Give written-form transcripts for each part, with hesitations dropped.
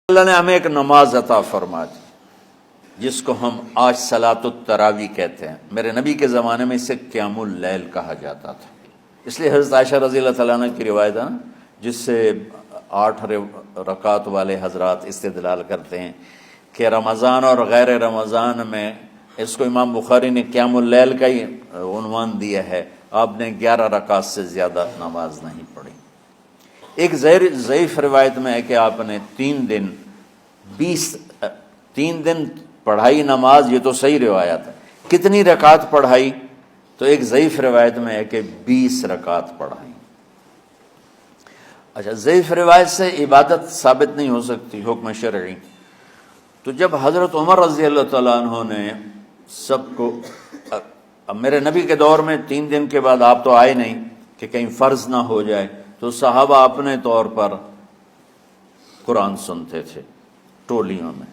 اللہ نے ہمیں ایک نماز عطا فرما دی جس کو ہم آج صلاۃ التراویح کہتے ہیں۔ میرے نبی کے زمانے میں اسے قیام اللیل کہا جاتا تھا، اس لیے حضرت عائشہ رضی اللہ تعالیٰ عنہ کی روایت ہے نا، جس سے 8 رکعت والے حضرات استدلال کرتے ہیں کہ رمضان اور غیر رمضان میں اس کو امام بخاری نے قیام اللیل کا ہی عنوان دیا ہے، آپ نے 11 رکعت سے زیادہ نماز نہیں پڑھی۔ ایک ضعیف روایت میں ہے کہ آپ نے 3 دن پڑھائی نماز، یہ تو صحیح روایت ہے۔ کتنی رکعت پڑھائی؟ تو ایک ضعیف روایت میں ہے کہ 20 رکعت پڑھائی۔ اچھا، ضعیف روایت سے عبادت ثابت نہیں ہو سکتی حکم شرعی، تو جب حضرت عمر رضی اللہ تعالیٰ عنہ نے سب کو، اب میرے نبی کے دور میں 3 دن کے بعد آپ تو آئے نہیں کہ کہیں فرض نہ ہو جائے، تو صحابہ اپنے طور پر قرآن سنتے تھے ٹولیوں میں۔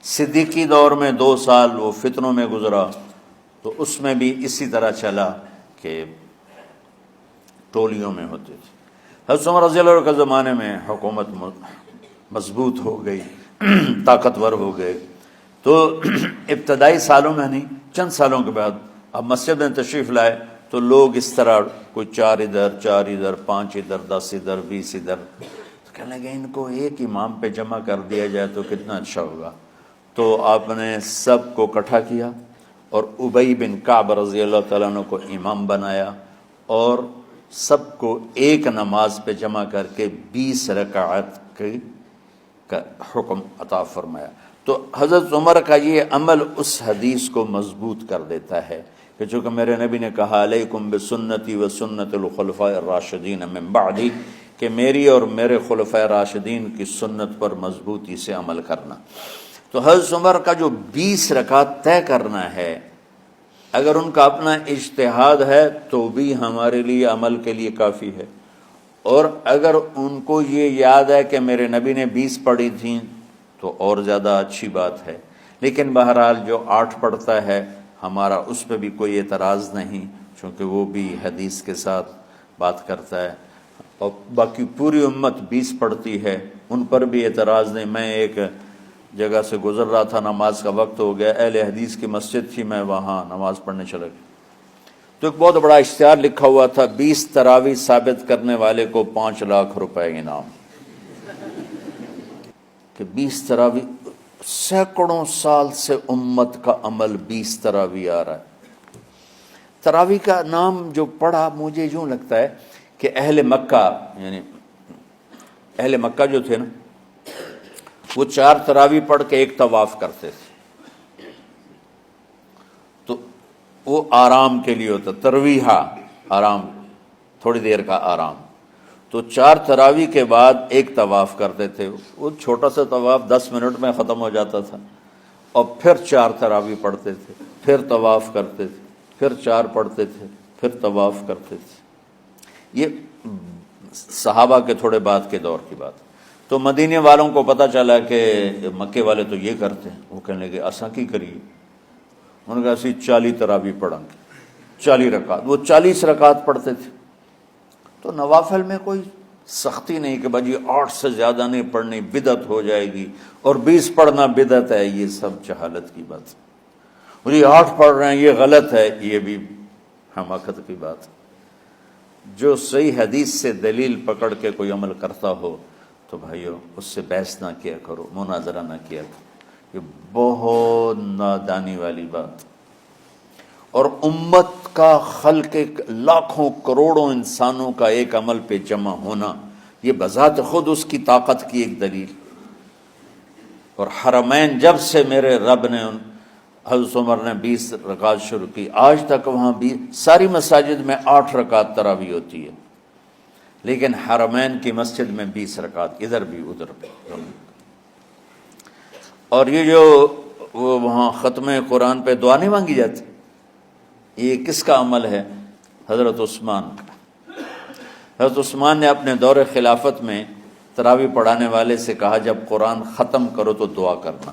صدیقی دور میں 2 سال وہ فتنوں میں گزرا، تو اس میں بھی اسی طرح چلا کہ ٹولیوں میں ہوتے تھے۔ حضرت عمر رضی اللہ عنہ کے زمانے میں حکومت مضبوط ہو گئی، طاقتور ہو گئے، تو ابتدائی سالوں میں نہیں، چند سالوں کے بعد اب مسجد میں تشریف لائے تو لوگ اس طرح کوئی 4 ادھر 4 ادھر 5 ادھر 10 ادھر 20 ادھر، تو کہنے لگے ان کو ایک امام پہ جمع کر دیا جائے تو کتنا اچھا ہوگا۔ تو آپ نے سب کو اکٹھا کیا اور ابی بن کعب رضی اللہ تعالیٰ عنہ کو امام بنایا اور سب کو ایک نماز پہ جمع کر کے 20 رکعت کا حکم عطا فرمایا۔ تو حضرت عمر کا یہ عمل اس حدیث کو مضبوط کر دیتا ہے کہ چونکہ میرے نبی نے کہا علیکم بسنتی و سنت الخلفاء الراشدین من بعدی، کہ میری اور میرے خلفاء راشدین کی سنت پر مضبوطی سے عمل کرنا۔ تو حضرت عمر کا جو 20 رکعت طے کرنا ہے، اگر ان کا اپنا اجتہاد ہے تو بھی ہمارے لیے عمل کے لیے کافی ہے، اور اگر ان کو یہ یاد ہے کہ میرے نبی نے 20 پڑھی تھیں تو اور زیادہ اچھی بات ہے۔ لیکن بہرحال جو 8 پڑھتا ہے ہمارا اس پہ بھی کوئی اعتراض نہیں، چونکہ وہ بھی حدیث کے ساتھ بات کرتا ہے، اور باقی پوری امت 20 پڑھتی ہے، ان پر بھی اعتراض نہیں۔ میں ایک جگہ سے گزر رہا تھا، نماز کا وقت ہو گیا، اہل حدیث کی مسجد تھی، میں وہاں نماز پڑھنے چلا گیا، تو ایک بہت بڑا اشتہار لکھا ہوا تھا، 20 تراویح ثابت کرنے والے کو 5 لاکھ روپے انعام، کہ 20 تراویح، سینکڑوں سال سے امت کا عمل 20 تراویح آ رہا ہے۔ تراویح کا نام جو پڑھا، مجھے یوں لگتا ہے کہ اہل مکہ، یعنی اہل مکہ جو تھے نا، وہ 4 تراویح پڑھ کے ایک طواف کرتے تھے، تو وہ آرام کے لیے ہوتا، ترویحہ آرام، تھوڑی دیر کا آرام، تو 4 تراویح کے بعد ایک طواف کرتے تھے، وہ چھوٹا سا طواف 10 منٹ میں ختم ہو جاتا تھا، اور پھر 4 تراویح پڑھتے تھے، پھر طواف کرتے تھے، پھر 4 پڑھتے تھے، پھر طواف کرتے تھے۔ یہ صحابہ کے تھوڑے بعد کے دور کی بات۔ تو مدینے والوں کو پتہ چلا کہ مکے والے تو یہ کرتے ہیں، وہ کہنے لگے اساں کی کریے، انہوں نے کہا اسی 40 تراویح پڑھیں گے، 40 رکعت، وہ 40 رکعت پڑھتے تھے۔ تو نوافل میں کوئی سختی نہیں کہ بھائی 8 سے زیادہ نہیں پڑھنی، بدعت ہو جائے گی، اور 20 پڑھنا بدعت ہے، یہ سب جہالت کی بات ہے۔ اور یہ 8 پڑھ رہے ہیں یہ غلط ہے، یہ بھی حماقت کی بات ہے۔ جو صحیح حدیث سے دلیل پکڑ کے کوئی عمل کرتا ہو تو بھائیو اس سے بحث نہ کیا کرو، مناظرہ نہ کیا کرو، یہ بہت نادانی والی بات۔ اور امت کا خلق، لاکھوں کروڑوں انسانوں کا ایک عمل پہ جمع ہونا، یہ بذات خود اس کی طاقت کی ایک دلیل۔ اور حرمین جب سے میرے رب نے، حضرت عمر نے 20 رکعت شروع کی، آج تک وہاں بھی ساری مساجد میں 8 رکعت تراویح ہوتی ہے، لیکن حرمین کی مسجد میں 20 رکعت، ادھر بھی ادھر بھی۔ اور یہ جو وہ وہاں ختم قرآن پہ دعا نہیں مانگی جاتی، یہ کس کا عمل ہے؟ حضرت عثمان کا۔ حضرت عثمان نے اپنے دور خلافت میں تراویح پڑھانے والے سے کہا جب قرآن ختم کرو تو دعا کرنا۔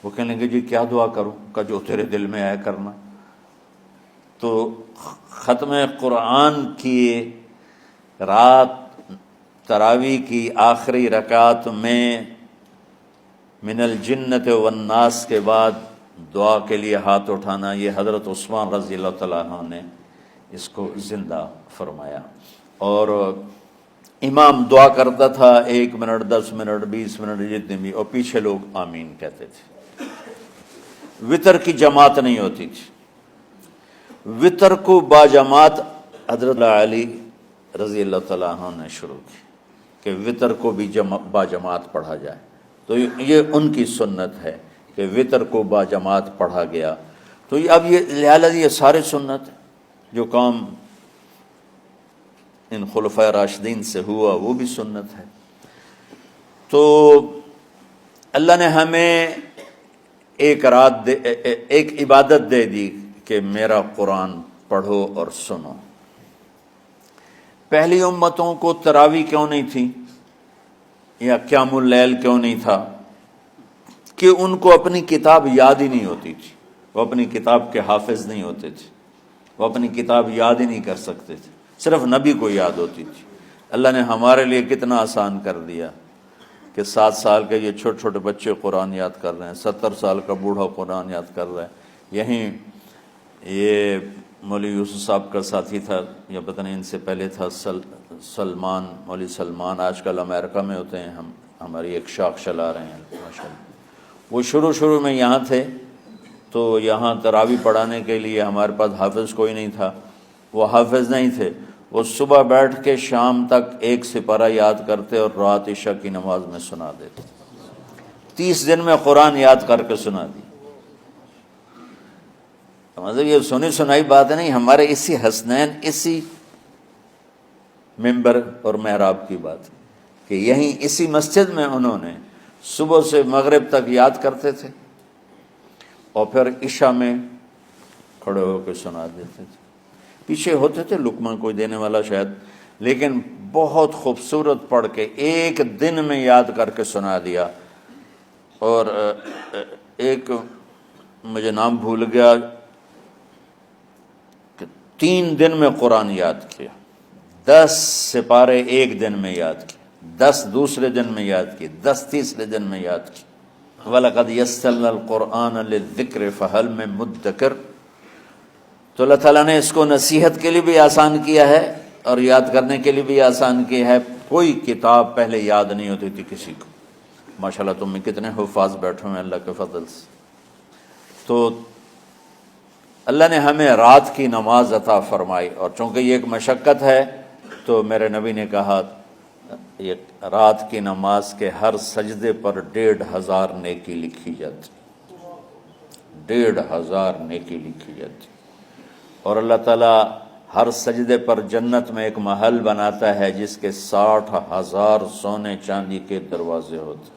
وہ کہنے لگے جی کیا دعا کروں؟ کہ جو تیرے دل میں آیا کرنا۔ تو ختم قرآن کی رات تراویح کی آخری رکعت میں من الجنت والناس کے بعد دعا کے لیے ہاتھ اٹھانا، یہ حضرت عثمان رضی اللہ تعالیٰ عنہ نے اس کو زندہ فرمایا۔ اور امام دعا کرتا تھا 1 منٹ 10 منٹ 20 منٹ جتنے بھی، اور پیچھے لوگ آمین کہتے تھے۔ وطر کی جماعت نہیں ہوتی تھی، وطر کو باجماعت حضرت علی رضی اللہ تعالیٰ عنہ نے شروع کی کہ وطر کو بھی باجماعت پڑھا جائے، تو یہ ان کی سنت ہے کہ وطر کو باجماعت پڑھا گیا۔ تو اب یہ لہٰذا یہ سارے سنت جو کام ان خلفۂ راشدین سے ہوا وہ بھی سنت ہے۔ تو اللہ نے ہمیں ایک عبادت دے دی کہ میرا قرآن پڑھو اور سنو۔ پہلی امتوں کو تراویح کیوں نہیں تھی یا قیام اللیل کیوں نہیں تھا؟ کہ ان کو اپنی کتاب یاد ہی نہیں ہوتی تھی، وہ اپنی کتاب کے حافظ نہیں ہوتے تھے، وہ اپنی کتاب یاد ہی نہیں کر سکتے تھے، صرف نبی کو یاد ہوتی تھی۔ اللہ نے ہمارے لیے کتنا آسان کر دیا کہ 7 سال کے یہ چھوٹے چھوٹے بچے قرآن یاد کر رہے ہیں، 70 سال کا بوڑھا قرآن یاد کر رہا ہے۔ یہیں یہ مولوی یوسف صاحب کا ساتھی تھا یا پتہ نہیں ان سے پہلے تھا، سلمان، مولوی سلمان، آج کل امریکہ میں ہوتے ہیں، ہماری ایک شاخ چلا رہے ہیں ماشاءاللہ۔ وہ شروع میں یہاں تھے تو یہاں تراویح پڑھانے کے لیے ہمارے پاس حافظ کوئی نہیں تھا، وہ حافظ نہیں تھے، وہ صبح بیٹھ کے شام تک 1 سپارہ یاد کرتے اور رات عشاء کی نماز میں سنا دیتے۔ 30 دن میں قرآن یاد کر کے سنا دی۔ مطلب یہ سنی سنائی بات نہیں، ہمارے اسی حسنین، اسی ممبر اور محراب کی بات کہ یہیں اسی مسجد میں انہوں نے صبح سے مغرب تک یاد کرتے تھے اور پھر عشاء میں کھڑے ہو کے سنا دیتے تھے۔ پیچھے ہوتے تھے لقمہ کوئی دینے والا شاید، لیکن بہت خوبصورت پڑھ کے 1 دن میں یاد کر کے سنا دیا۔ اور ایک مجھے نام بھول گیا کہ 3 دن میں قرآن یاد کیا، 10 سپارے 1 دن میں یاد کیا، 10 دوسرے دن میں یاد کیے، 10 تیسرے دن میں یاد کیے۔ وَلَقَدْ يَسَّرْنَا الْقُرْآنَ لِلذِّكْرِ فَهَلْ مِن مُدَّكِرٍ۔ تو اللہ تعالیٰ نے اس کو نصیحت کے لیے بھی آسان کیا ہے اور یاد کرنے کے لیے بھی آسان کیا ہے۔ کوئی کتاب پہلے یاد نہیں ہوتی تھی کسی کو، ماشاءاللہ تم میں کتنے حفاظ بیٹھے ہیں اللہ کے فضل سے۔ تو اللہ نے ہمیں رات کی نماز عطا فرمائی، اور چونکہ یہ ایک مشقت ہے تو میرے نبی نے کہا یہ رات کی نماز کے ہر سجدے پر 1500 نیکی لکھی جاتی، 1500 نیکی لکھی جاتی۔ اور اللہ تعالیٰ ہر سجدے پر جنت میں ایک محل بناتا ہے جس کے 60,000 سونے چاندی کے دروازے ہوتے،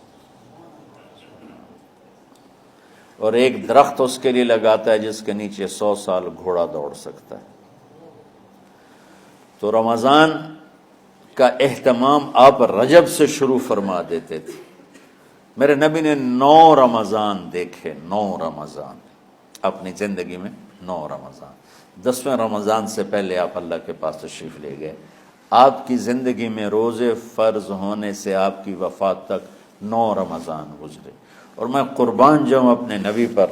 اور ایک درخت اس کے لیے لگاتا ہے جس کے نیچے 100 سال گھوڑا دوڑ سکتا ہے۔ تو رمضان کا اہتمام آپ رجب سے شروع فرما دیتے تھے۔ میرے نبی نے 9 رمضان دیکھے، 9 رمضان اپنی زندگی میں، 9 رمضان۔ 10ویں رمضان سے پہلے آپ اللہ کے پاس تشریف لے گئے۔ آپ کی زندگی میں روزے فرض ہونے سے آپ کی وفات تک 9 رمضان گزرے، اور میں قربان جاؤں اپنے نبی پر،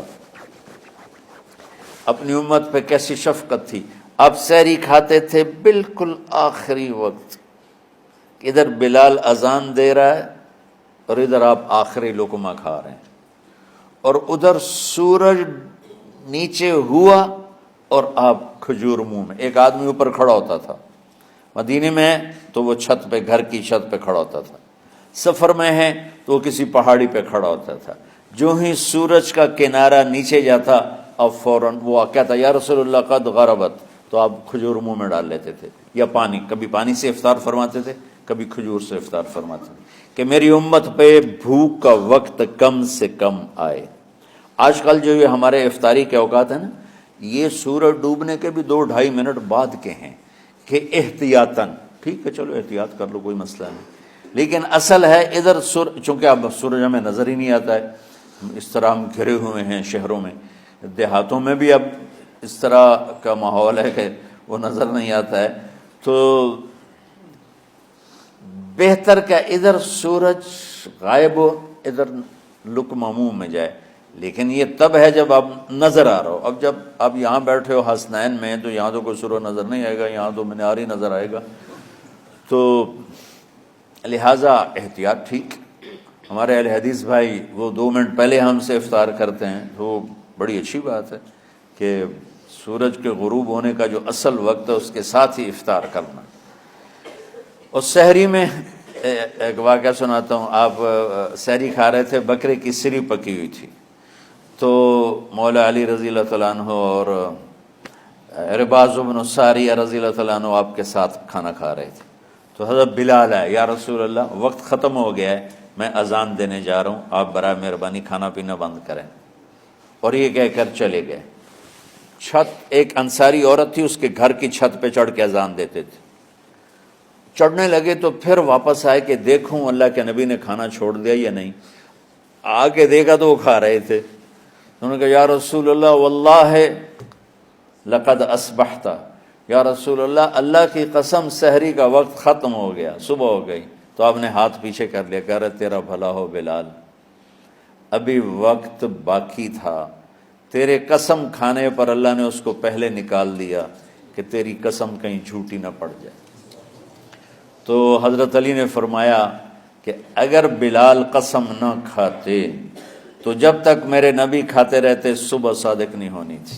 اپنی امت پہ کیسی شفقت تھی۔ آپ سحری کھاتے تھے بالکل آخری وقت، ادھر بلال اذان دے رہا ہے اور ادھر آپ آخری لقمہ کھا رہے ہیں، اور ادھر سورج نیچے ہوا اور آپ کھجور منہ میں۔ ایک آدمی اوپر کھڑا ہوتا تھا مدینے میں تو وہ چھت پہ، گھر کی چھت پہ کھڑا ہوتا تھا، سفر میں ہے تو وہ کسی پہاڑی پہ کھڑا ہوتا تھا۔ جو ہی سورج کا کنارہ نیچے جاتا اب فوراً وہ کہتا یا رسول اللہ قد غربت، تو آپ کھجور منہ میں ڈال لیتے تھے، یا پانی، کبھی پانی سے افطار فرماتے تھے، کبھی کھجور سے افطار فرماتے تھے، کہ میری امت پہ بھوک کا وقت کم سے کم آئے۔ آج کل جو یہ ہمارے افطاری کے اوقات ہیں نا، یہ سورج ڈوبنے کے بھی 2-2.5 منٹ بعد کے ہیں کہ احتیاطاً، ٹھیک ہے چلو احتیاط کر لو کوئی مسئلہ نہیں، لیکن اصل ہے ادھر چونکہ اب سورج ہمیں نظر ہی نہیں آتا ہے، اس طرح ہم گھرے ہوئے ہیں شہروں میں، دیہاتوں میں بھی اب اس طرح کا ماحول ہے کہ وہ نظر نہیں آتا ہے، تو بہتر کہ ادھر سورج غائب ہو، ادھر لقمہ منہ میں جائے، لیکن یہ تب ہے جب آپ نظر آ رہا ہو۔ اب جب آپ یہاں بیٹھے ہو حسنین میں تو یہاں تو کوئی سورہ نظر نہیں آئے گا، یہاں تو مینار ہی نظر آئے گا، تو لہٰذا احتیاط ٹھیک۔ ہمارے اہل حدیث بھائی وہ 2 منٹ پہلے ہم سے افطار کرتے ہیں، تو بڑی اچھی بات ہے کہ سورج کے غروب ہونے کا جو اصل وقت ہے اس کے ساتھ ہی افطار کرنا۔ اور سحری میں ایک واقعہ سناتا ہوں، آپ سحری کھا رہے تھے، بکرے کی سری پکی ہوئی تھی، تو مولا علی رضی اللہ تعالیٰ عنہ اور رباز بن ساریہ رضی اللہ تعالیٰ عنہ آپ کے ساتھ کھانا کھا رہے تھے، تو حضرت بلال ہے، یا رسول اللہ وقت ختم ہو گیا ہے، میں اذان دینے جا رہا ہوں، آپ برائے مہربانی کھانا پینا بند کریں۔ اور یہ کہہ کر چلے گئے۔ چھت، ایک انصاری عورت تھی، اس کے گھر کی چھت پہ چڑھ کے اذان دیتے تھے۔ چڑھنے لگے تو پھر واپس آئے کہ دیکھوں اللہ کے نبی نے کھانا چھوڑ دیا یا نہیں، آ کے دیکھا تو وہ کھا رہے تھے۔ انہوں نے کہا یا رسول اللہ واللہ لقد اصبحت، یا رسول اللہ اللہ کی قسم سحری کا وقت ختم ہو گیا، صبح ہو گئی۔ تو آپ نے ہاتھ پیچھے کر لیا، کہہ رہے تیرا بھلا ہو بلال، ابھی وقت باقی تھا، تیرے قسم کھانے پر اللہ نے اس کو پہلے نکال دیا کہ تیری قسم کہیں جھوٹی نہ پڑ جائے۔ تو حضرت علی نے فرمایا کہ اگر بلال قسم نہ کھاتے تو جب تک میرے نبی کھاتے رہتے صبح صادق نہیں ہونی تھی۔